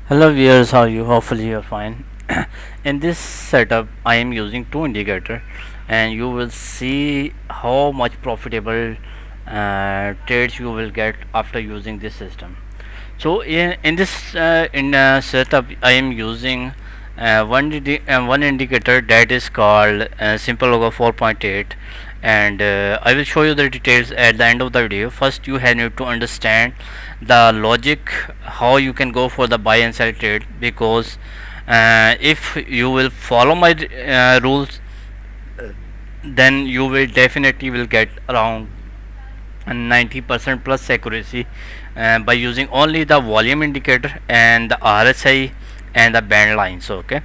Hello viewers, how are you? Hopefully you're fine. In this setup I am using two indicator and you will see how much profitable trades you will get after using this system. So in this setup I am using one indicator that is called simple logo 4.8, and I will show you the details at the end of the video. First you have need to understand the logic how you can go for the buy and sell trade, because if you will follow my rules, then you will definitely will get around 90% plus accuracy by using only the volume indicator and the RSI and the band lines. Okay,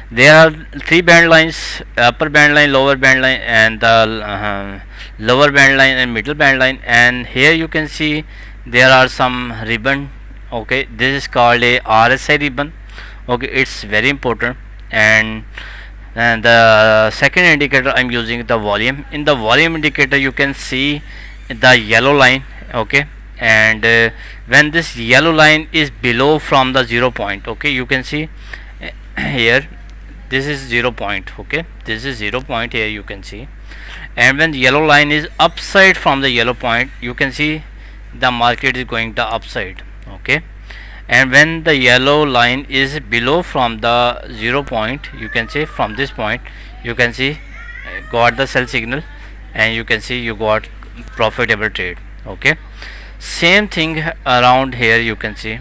there are three band lines: upper band line, lower band line, and the lower band line and middle band line. And here you can see there are some ribbon. Okay, this is called a RSI ribbon. Okay, it's very important. And the second indicator I'm using the volume. In the volume indicator you can see the yellow line. Okay, and when this yellow line is below from the 0 point, okay, you can see here this is 0 point. Okay, this is 0 point here you can see, and when the yellow line is upside from the yellow point, you can see the market is going the upside. Okay, and when the yellow line is below from the 0 point, you can see from this point you can see got the sell signal, and you can see you got profitable trade. Okay, same thing around here you can see.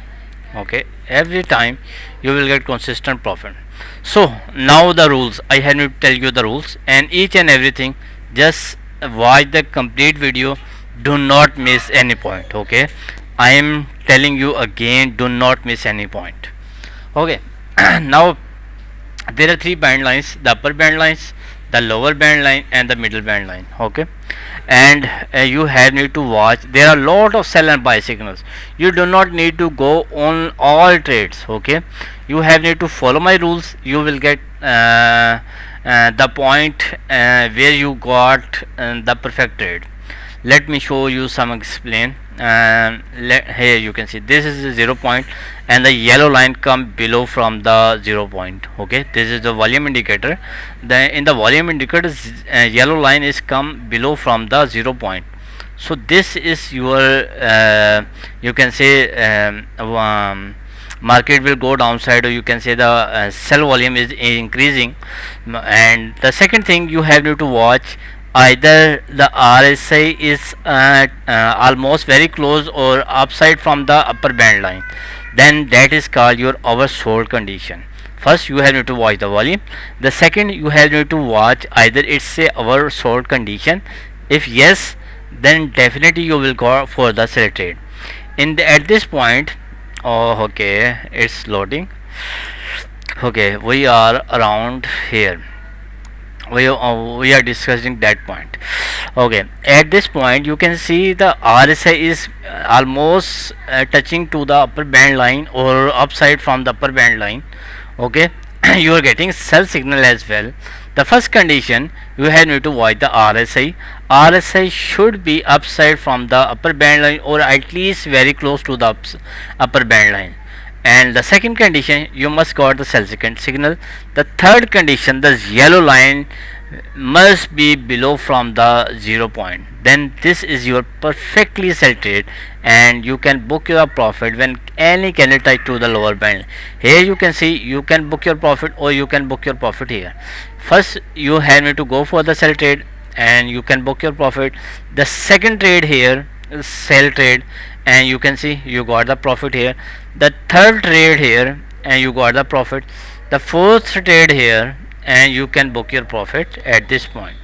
Okay, every time you will get consistent profit. So now the rules, I have to tell you the rules and each and everything. Just watch the complete video, do not miss any point. Okay, I am telling you again, do not miss any point. Okay, now there are three band lines: the upper band lines, the lower band line, and the middle band line. Okay, and you have need to watch. There are lot of sell and buy signals. You do not need to go on all trades. Okay, you have need to follow my rules. You will get the point where you got the perfect trade. Let me show you some explain. Here you can see this is the 0 point, and the yellow line come below from the 0 point. Okay, this is the volume indicator. In the volume indicator, yellow line is come below from the 0 point. So this is your you can say market will go downside, or you can say the sell volume is increasing. And the second thing you have to watch, either the RSI is almost very close or upside from the upper band line, then that is called your oversold condition. First you have to watch the volume. The second you have to watch either it's a oversold condition. If yes, then definitely you will go for the sell trade. At this point, oh okay, it's loading. Okay, we are around here. We are discussing that point. Okay, at this point you can see the RSI is almost touching to the upper band line or upside from the upper band line. Okay, you are getting sell signal as well. The first condition, you have need to watch the RSI should be upside from the upper band line, or at least very close to the upper band line. And the second condition, you must got the sell signal. The third condition, the yellow line must be below from the 0 point. Then this is your perfectly sell trade, and you can book your profit when any candle touch to the lower band. Here you can see you can book your profit, or you can book your profit here. First you have to go for the sell trade, and you can book your profit. The second trade here is sell trade, and you can see you got the profit here. The third trade here, and you got the profit. The fourth trade here, and you can book your profit at this point.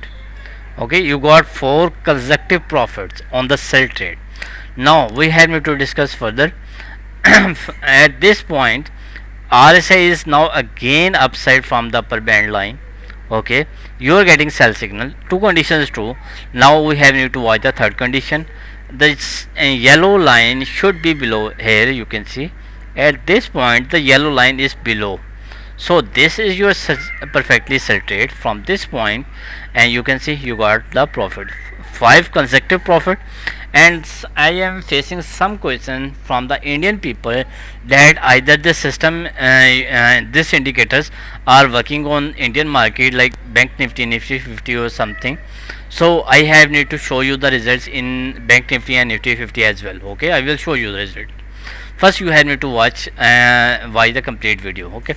Okay, you got 4 consecutive profits on the sell trade. Now we have to discuss further. At this point, RSI is now again upside from the upper band line. Okay, you are getting sell signal. Two conditions true. Now we have need to watch the third condition. This yellow line should be below. Here you can see at this point the yellow line is below. So this is your perfectly sell trade from this point, and you can see you got the profit, 5 consecutive profit. and I am facing some question from the Indian people that either the system this indicators are working on Indian market like Bank Nifty, Nifty 50 or something. So I have need to show you the results in Bank Nifty and Nifty 50 as well. Okay, I will show you the result. First you have need to watch the complete video. Okay.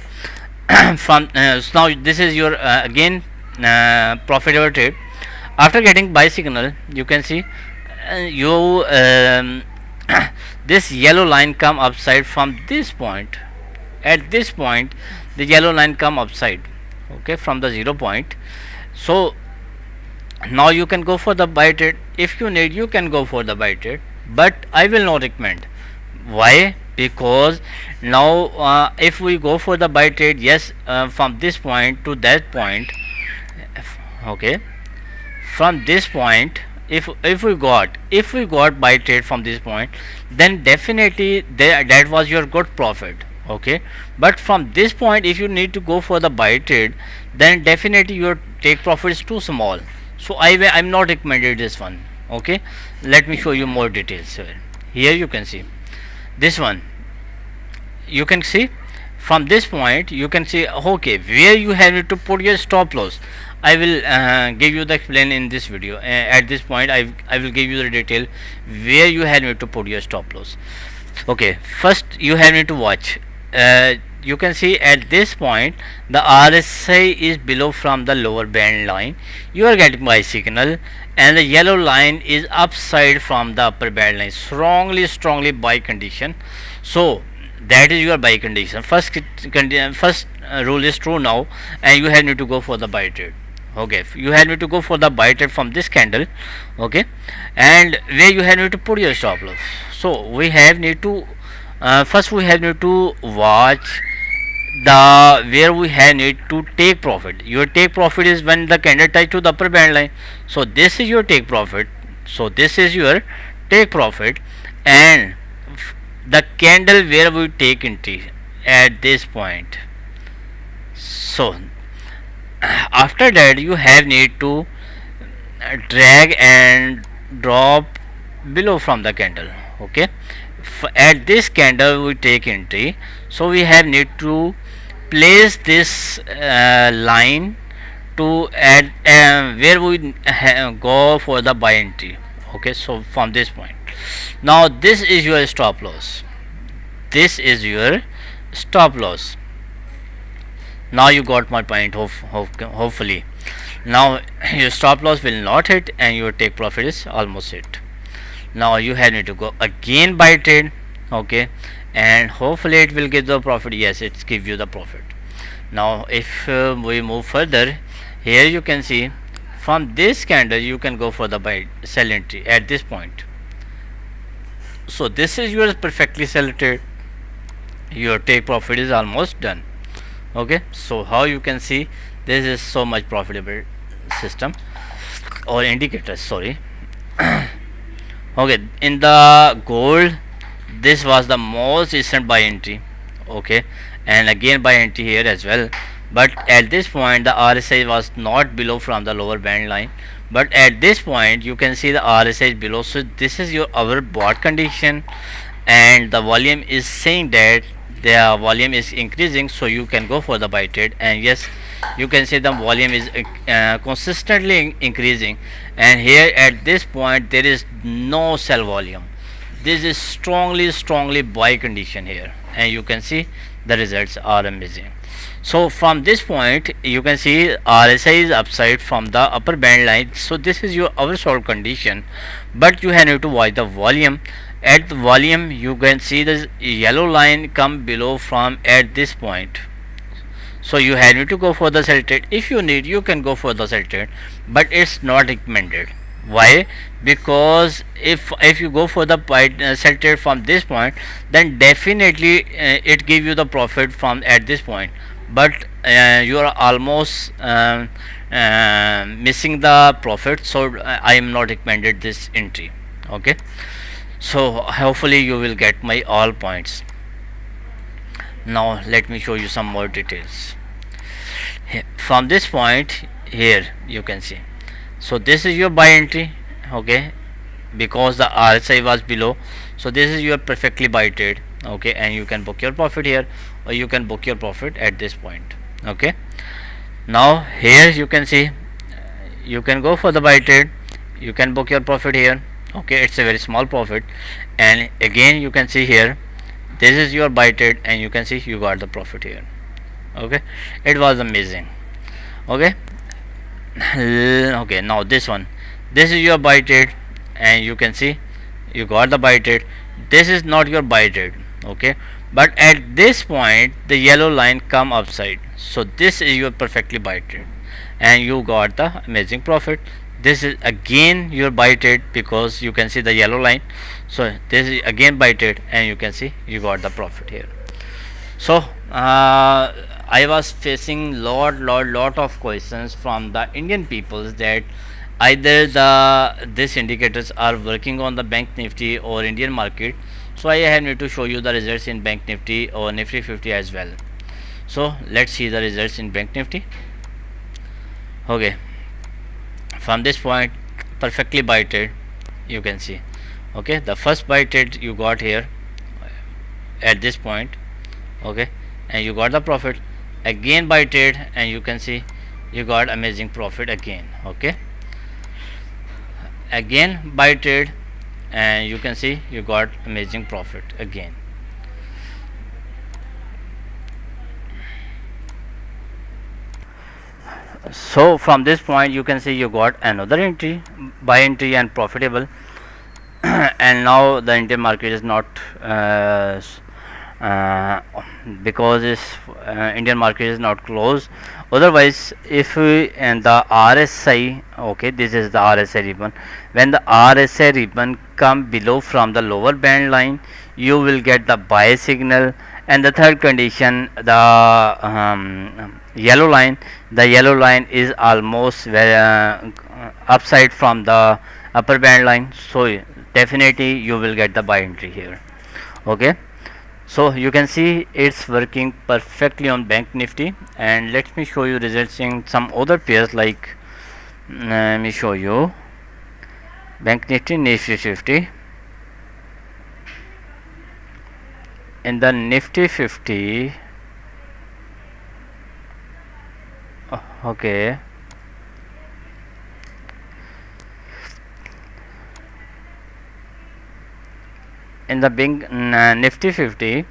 From so now this is your again profitable trade. After getting buy signal, you can see you this yellow line come upside from this point. At this point the yellow line come upside, okay, from the 0 point. So now you can go for the buy trade. If you need, you can go for the buy trade, but I will not recommend. Why? Because now if we go for the buy trade, yes, from this point to that point, okay, from this point, if we got buy trade from this point, then definitely that was your good profit. Okay, but from this point if you need to go for the buy trade, then definitely your take profit is too small. So I'm not recommended this one. Okay, let me show you more details here. Here you can see this one. You can see from this point you can see, okay, where you have to put your stop loss. I will give you the explain in this video. At this point I will give you the detail where you have to put your stop loss. Okay, first you have to watch. You can see at this point the RSI is below from the lower band line. You are getting buy signal, and the yellow line is upside from the upper band line. Strongly buy condition. So that is your buy condition. First rule is true now, and you have need to go for the buy trade. Okay, you have need to go for the buy trade from this candle. Okay, and where you have need to put your stop loss. So we have need to first we have need to watch the where we have need to take profit. Your take profit is when the candle touch to the upper band line. So this is your take profit. So this is your take profit, and the candle where we take entry at this point. So after that you have need to drag and drop below from the candle. Okay, at this candle we take entry. So we have need to place this line to add where we go for the buy entry. Okay, so from this point, now this is your stop loss. This is your stop loss. Now you got my point. Hopefully now your stop loss will not hit and your take profit is almost hit. Now you have need to go again buy trade. Okay, and hopefully it will give the profit. Yes, it give you the profit. Now if we move further, here you can see from this candle you can go for the buy sell entry at this point. So this is your perfectly selected. Your take profit is almost done. Okay, so how you can see this is so much profitable system or indicators, sorry. Okay, in the gold this was the most recent buy entry. Okay, and again buy entry here as well, but at this point the RSI was not below from the lower band line, but at this point you can see the RSI is below. So this is your our bought condition, and the volume is saying that the volume is increasing, so you can go for the buy trade. And yes, you can see the volume is consistently increasing, and here at this point there is no sell volume. This is strongly buy condition here, and you can see the results are amazing. So from this point you can see RSI is upside from the upper band line. So this is your oversold condition, but you have to watch the volume. At the volume you can see the yellow line come below from at this point. So you have to go for the sell trade. If you need, you can go for the sell trade, but it's not recommended. Why? Because if you go for the sell trade from this point, then definitely it give you the profit from at this point, but you are almost missing the profit. So I am not recommended this entry. Okay, so hopefully you will get my all points. Now let me show you some more details. From this point here you can see, so this is your buy entry. Okay, because the RSI was below. So this is your perfectly buy trade. Okay, and you can book your profit here, or you can book your profit at this point. Okay, now here you can see, you can go for the buy trade, you can book your profit here. Okay, it's a very small profit, and again you can see here, this is your buy trade, and you can see you got the profit here. Okay, it was amazing. Okay, okay, now this one, this is your buy trade, and you can see you got the buy trade. This is not your buy trade. Okay, but at this point the yellow line come upside, so this is your perfectly buy trade, and you got the amazing profit. This is again your buy trade, because you can see the yellow line, so this is again buy trade, and you can see you got the profit here. So I was facing lot of questions from the Indian peoples, that either these indicators are working on the bank nifty or Indian market. So I have need to show you the results in bank nifty or nifty 50 as well. So let's see the results in bank nifty. Okay, from this point, perfectly buy trade, you can see. Okay, the first buy trade you got here at this point. Okay, and you got the profit. Again buy trade, and you can see you got amazing profit again. Okay, again buy trade, and you can see you got amazing profit again. So from this point you can see you got another entry, buy entry, and profitable. And now the Indian market is not uh, because Indian market is not closed. Otherwise, if we, and the RSI, okay, this is the RSI ribbon. When the RSI ribbon come below from the lower band line, you will get the buy signal. And the third condition, the yellow line, the yellow line is almost very, upside from the upper band line, so definitely you will get the buy entry here. Okay, so you can see it's working perfectly on bank nifty. And let me show you results in some other pairs, like let me show you bank nifty, nifty 50. In the nifty 50, okay, in the nifty 50,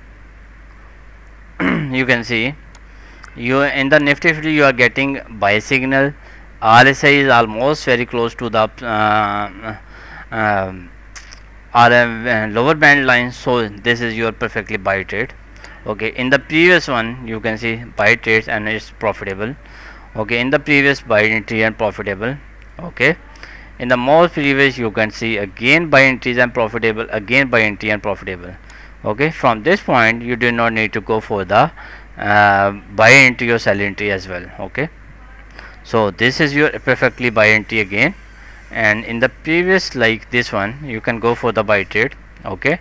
you can see, you in the nifty 50 you are getting buy signal. RSI is almost very close to the lower band line, so this is your perfectly buy trade. Okay, in the previous one you can see buy trades and it's profitable. Okay, in the previous buy entry and profitable. Okay, in the most previous you can see again buy entries and profitable, again buy entry and profitable. Okay, from this point you do not need to go for the buy entry or sell entry as well. Okay, so this is your perfectly buy entry again, and in the previous, like this one, you can go for the buy trade. Okay,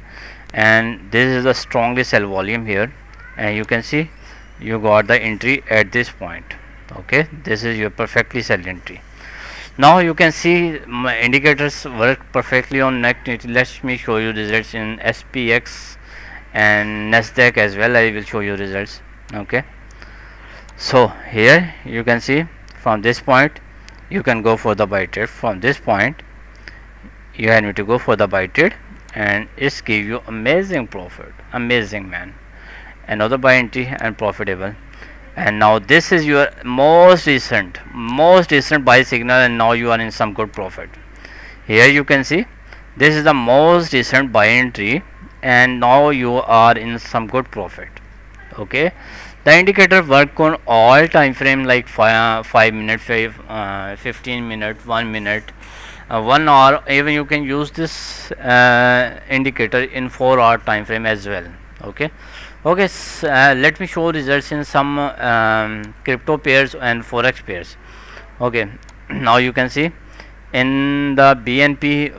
and this is the strongly sell volume here, and you can see you got the entry at this point. Okay, this is your perfectly sell entry. Now you can see my indicators work perfectly on next. Let me show you results in SPX and Nasdaq as well. I will show you results. Okay, so here you can see from this point you can go for the buy trade. From this point you need to go for the buy trade, and it's give you amazing profit. Amazing, man. Another buy entry and profitable. And now this is your most recent buy signal, and now you are in some good profit. Here you can see this is the most recent buy entry, and now you are in some good profit. Okay, the indicator work on all time frame, like 5 minutes, 15 minutes, 1 minute, 1 hour. Even you can use this indicator in 4-hour time frame as well. Okay, okay, let me show results in some crypto pairs and forex pairs. Okay, now you can see in the BNP,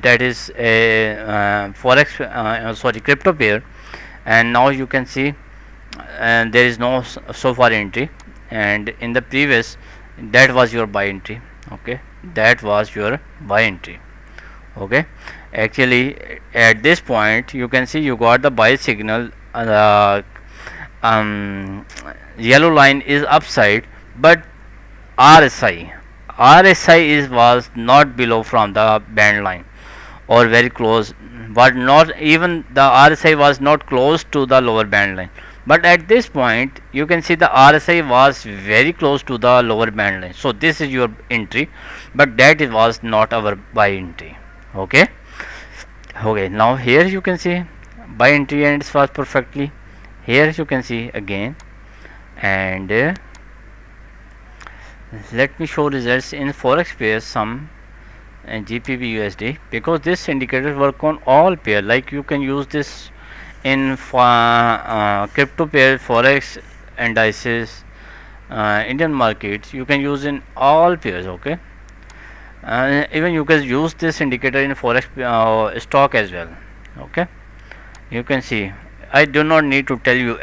that is a forex, sorry, crypto pair, and now you can see, and there is no so far entry, and in the previous, that was your buy entry. Okay, that was your buy entry. Okay, actually at this point you can see you got the buy signal. Um, Yellow line is upside, but RSI RSI is was not below from the band line or very close, but not even the RSI was not close to the lower band line. But at this point you can see the RSI was very close to the lower band line, so this is your entry, but that it was not our buy entry. Okay, okay, now here you can see buy entry and it was perfectly. Here you can see again, and let me show results in forex pairs some and GPB USD, because this indicator work on all pair. Like you can use this in crypto pair, forex, indices, Indian markets. You can use in all pairs. Okay, even you can use this indicator in forex stock as well. Okay, you can see. I do not need to tell you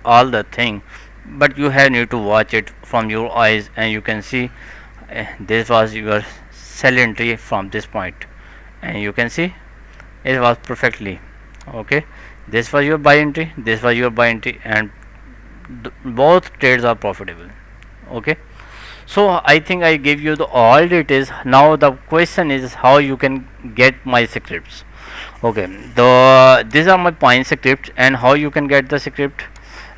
all the thing, but you have need to watch it from your eyes, and you can see this was your sell entry from this point, and you can see it was perfectly okay. This was your buy entry, this was your buy entry, and both trades are profitable. Okay, so I think I gave you the all details. Now the question is how you can get my scripts. Okay, these are my point scripts and how you can get the script.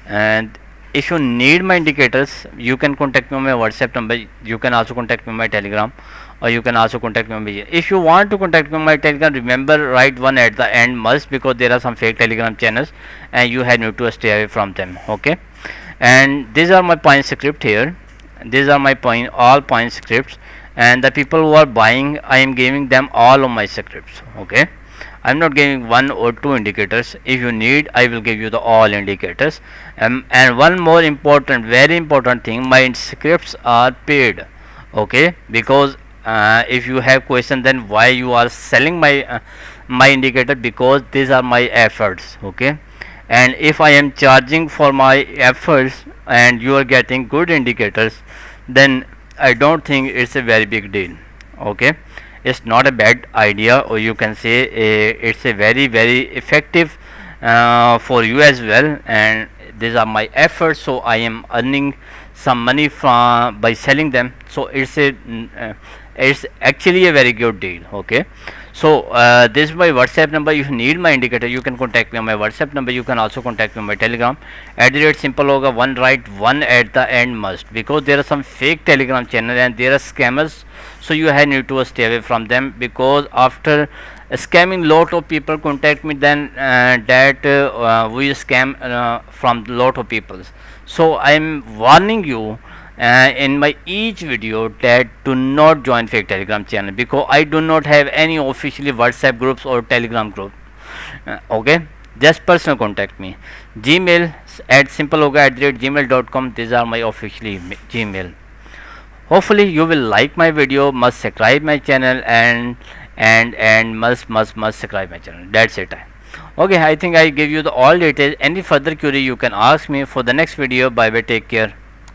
And if you need my indicators, you can contact me on my WhatsApp number. You can also contact me on my Telegram, or you can also contact me on my, if you want to contact me on my Telegram, remember write one at the end must, because there are some fake Telegram channels and you have need to stay away from them. Okay, and these are my point script here. These are my point all point scripts, and the people who are buying, I am giving them all of my scripts. Okay, I'm not giving one or two indicators. If you need, I will give you the all indicators. And one more important, very important thing, my scripts are paid. Okay, because if you have question, then why you are selling my indicator, because these are my efforts. Okay, and if I am charging for my efforts and you are getting good indicators, then I don't think it's a very big deal. Okay, it's not a bad idea, or you can say it's a very effective for you as well, and these are my efforts, so I am earning some money from by selling them. So it's actually a very good deal. Okay, so this is my WhatsApp number. If you need my indicator, you can contact me on my WhatsApp number. You can also contact me on my Telegram. @ simple hoga one, right one at the end must, because there are some fake Telegram channel and there are scammers, so you have need to stay away from them, because after scamming lot of people contact me, then that we scam from lot of people. So I am warning you in my each video that do not join fake Telegram channel, because I do not have any officially WhatsApp groups or Telegram group. Okay, just personal contact me. Gmail at simplehoga@gmail.com. These are my officially Gmail. Hopefully you will like my video. Must subscribe my channel, and must subscribe my channel. That's it. Okay, I think I give you the all details. Any further query you can ask me for the next video. Bye bye, take care.